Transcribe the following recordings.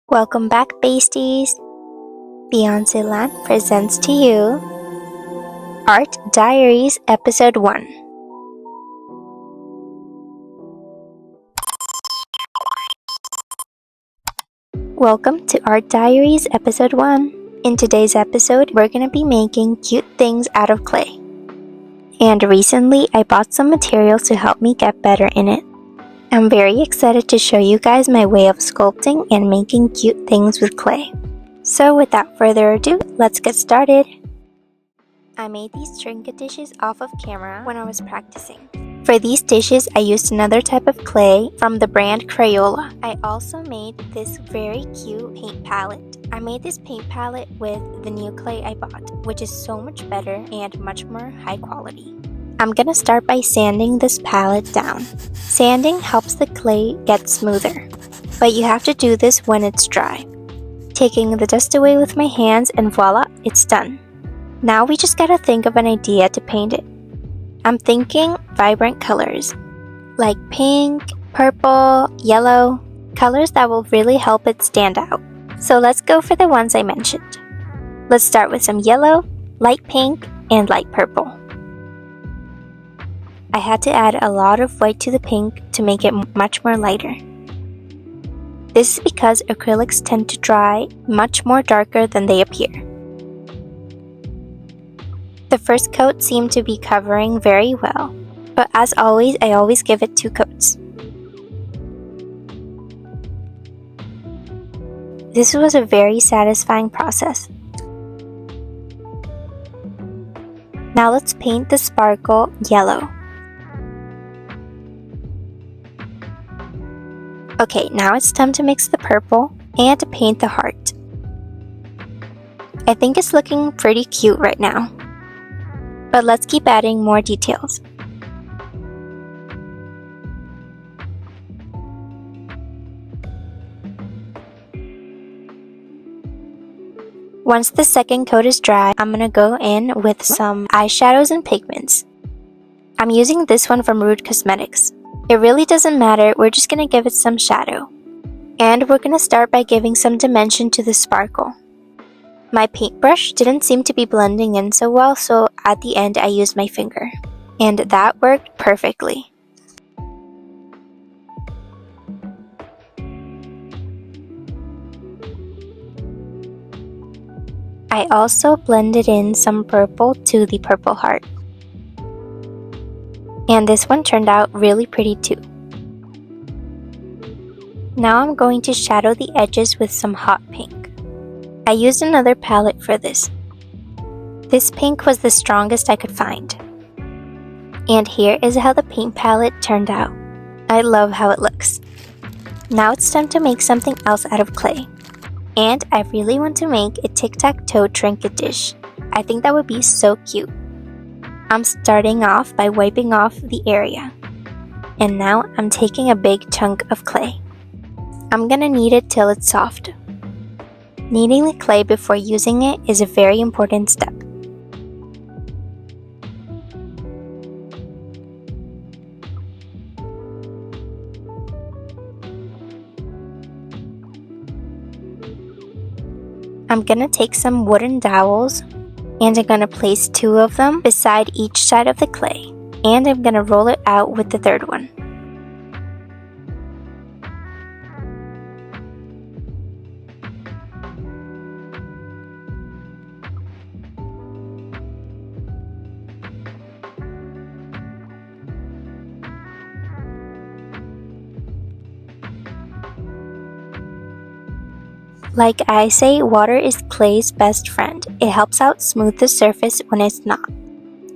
Welcome back, Basties! Beyonce Land presents to you Art Diaries Episode 1. Welcome to Art Diaries Episode 1. In today's episode, we're going to be making cute things out of clay. And recently, I bought some materials to help me get better in it. I'm very excited to show you guys my way of sculpting and making cute things with clay. So without further ado, let's get started. I made these trinket dishes off of camera when I was practicing. For these dishes, I used another type of clay from the brand Crayola. I also made this very cute paint palette. I made this paint palette with the new clay I bought, which is so much better and much more high quality. I'm gonna start by sanding this palette down. Sanding helps the clay get smoother, but you have to do this when it's dry. Taking the dust away with my hands and voila, it's done. Now we just gotta think of an idea to paint it. I'm thinking vibrant colors, like pink, purple, yellow, colors that will really help it stand out. So let's go for the ones I mentioned. Let's start with some yellow, light pink, and light purple. I had to add a lot of white to the pink to make it much more lighter. This is because acrylics tend to dry much more darker than they appear. The first coat seemed to be covering very well, but as always, I always give it 2 coats. This was a very satisfying process. Now let's paint the sparkle yellow. Okay, now it's time to mix the purple and to paint the heart. I think it's looking pretty cute right now. But let's keep adding more details. Once the second coat is dry, I'm gonna go in with some eyeshadows and pigments. I'm using this one from Rude Cosmetics. It really doesn't matter, we're just gonna give it some shadow. And we're gonna start by giving some dimension to the sparkle. My paintbrush didn't seem to be blending in so well, so at the end I used my finger. And that worked perfectly. I also blended in some purple to the purple heart. And this one turned out really pretty too. Now I'm going to shadow the edges with some hot pink. I used another palette for this. This pink was the strongest I could find. And here is how the paint palette turned out. I love how it looks. Now it's time to make something else out of clay. And I really want to make a tic-tac-toe trinket dish. I think that would be so cute. I'm starting off by wiping off the area. And now I'm taking a big chunk of clay. I'm gonna knead it till it's soft. Kneading the clay before using it is a very important step. I'm gonna take some wooden dowels and I'm gonna place 2 of them beside each side of the clay. And I'm gonna roll it out with the third one. Like I say, water is clay's best friend. It helps out smooth the surface when it's not.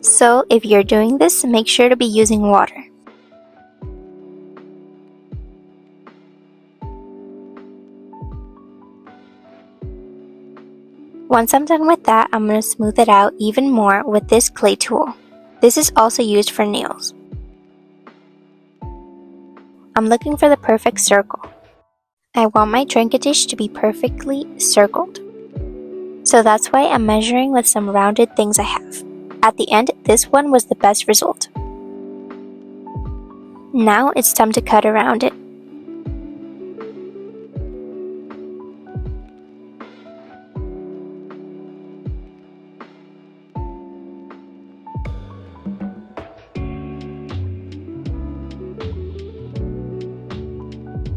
So if you're doing this, make sure to be using water. Once I'm done with that, I'm going to smooth it out even more with this clay tool. This is also used for nails. I'm looking for the perfect circle. I want my trinket dish to be perfectly circled. So that's why I'm measuring with some rounded things I have. At the end, this one was the best result. Now it's time to cut around it.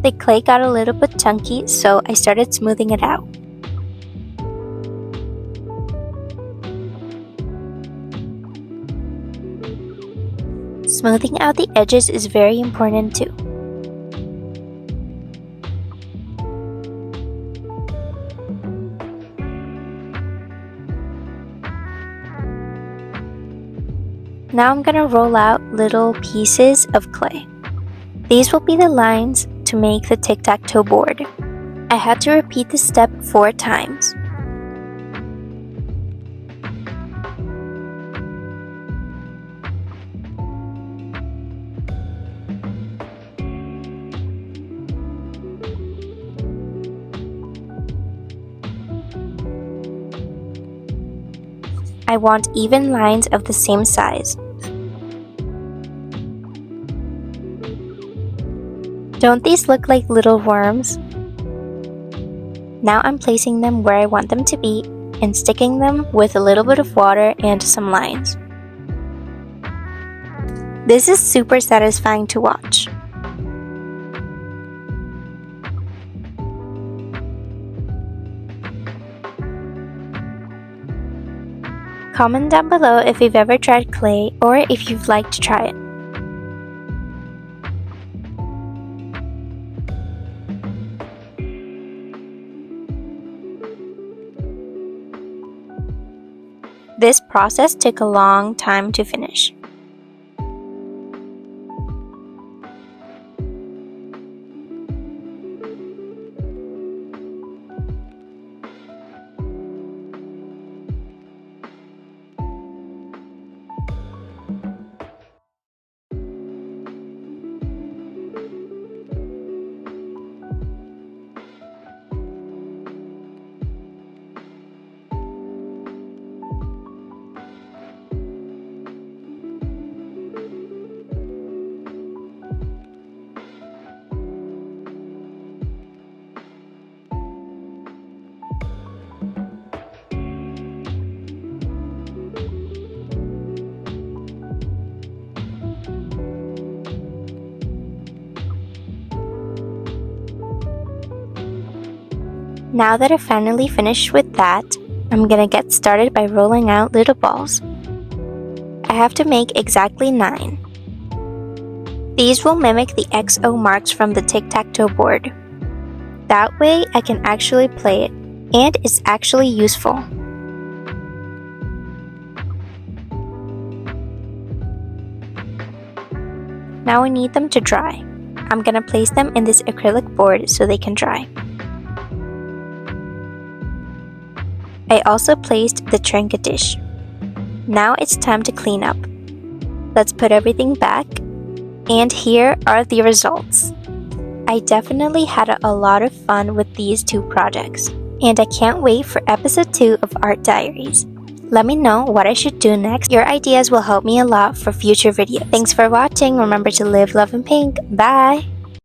The clay got a little bit chunky, so I started smoothing it out. Smoothing out the edges is very important too. Now I'm gonna roll out little pieces of clay. These will be the lines to make the tic-tac-toe board. I had to repeat this step 4 times. I want even lines of the same size. Don't these look like little worms? Now I'm placing them where I want them to be and sticking them with a little bit of water and some lines. This is super satisfying to watch. Comment down below if you've ever tried clay or if you'd like to try it. This process took a long time to finish. Now that I've finally finished with that, I'm gonna get started by rolling out little balls. I have to make exactly 9. These will mimic the XO marks from the tic-tac-toe board. That way I can actually play it, and it's actually useful. Now I need them to dry. I'm gonna place them in this acrylic board so they can dry. I also placed the trinket dish. Now it's time to clean up. Let's put everything back, and here are the results. I definitely had a lot of fun with these 2 projects, and I can't wait for episode 2 of Art Diaries. Let me know what I should do next. Your ideas will help me a lot for future videos. Thanks for watching. Remember to live, love, and pink. Bye!